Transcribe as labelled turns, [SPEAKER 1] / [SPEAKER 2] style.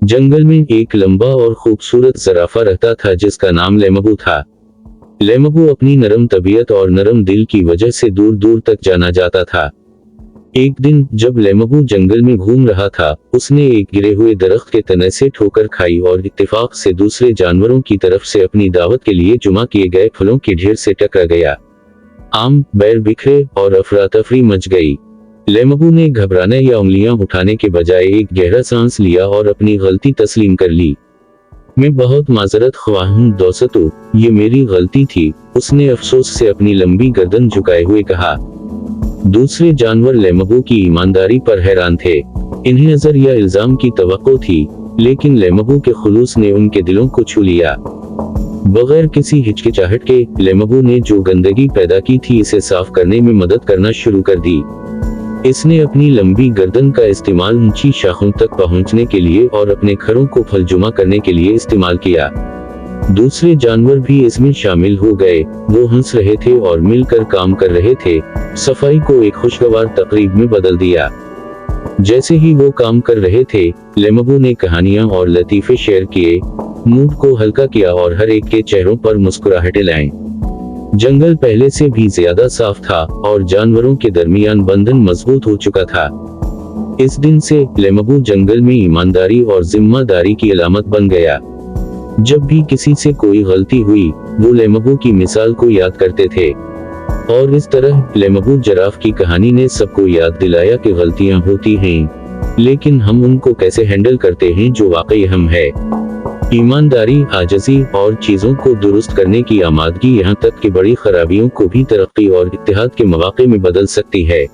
[SPEAKER 1] जंगल में एक लंबा और खूबसूरत ज़राफ़ा रहता था जिसका नाम लेमबू था। लेमबू अपनी नरम तबीयत और नरम दिल की वजह से दूर दूर तक जाना जाता था। एक दिन जब लेमबू जंगल में घूम रहा था, उसने एक गिरे हुए दरख्त के तने से ठोकर खाई और इत्तेफाक से दूसरे जानवरों की तरफ से अपनी दावत के लिए जमा किए गए फलों के ढेर से टकरा गया। आम, बैर बिखरे और अफरा तफरी मच गई। लेमबू ने घबराने या उंगलियां उठाने के बजाय एक गहरा सांस लिया और अपनी गलती तस्लीम कर ली। मैं बहुत माजरत ख्वाह हूं दोस्तों, ये मेरी गलती थी, उसने अफसोस से अपनी लंबी गर्दन झुकाए हुए कहा। दूसरे जानवर लेमबू की ईमानदारी पर हैरान थे। इन्हें नजर या इल्जाम की तवक्को थी, लेकिन लेमबू के खुलूस ने उनके दिलों को छू लिया। बगैर किसी हिचकिचाहट के लेमबू ने जो गंदगी पैदा की थी इसे साफ करने में मदद करना शुरू कर दी। इसने अपनी लंबी गर्दन का इस्तेमाल ऊंची शाखों तक पहुंचने के लिए और अपने खरों को फल जमा करने के लिए इस्तेमाल किया। दूसरे जानवर भी इसमें शामिल हो गए। वो हंस रहे थे और मिलकर काम कर रहे थे, सफाई को एक खुशगवार तकरीब में बदल दिया। जैसे ही वो काम कर रहे थे, लेमबू ने कहानियां और लतीफे शेयर किए, मूड को हल्का किया और हर एक के चेहरों पर मुस्कुराहटें लाईं। जंगल पहले से भी ज्यादा साफ था और जानवरों के दरमियान बंधन मजबूत हो चुका था। इस दिन से लेमबू जंगल में ईमानदारी और जिम्मेदारी की अलामत बन गया। जब भी किसी से कोई गलती हुई, वो लेमबू की मिसाल को याद करते थे। और इस तरह लेमबू जिराफ की कहानी ने सबको याद दिलाया कि गलतियां होती हैं, लेकिन हम उनको कैसे हैंडल करते हैं जो वाकई अहम है। ईमानदारी, आजिज़ी और चीजों को दुरुस्त करने की आमादगी यहाँ तक कि बड़ी खराबियों को भी तरक्की और इत्तेहाद के मौके में बदल सकती है।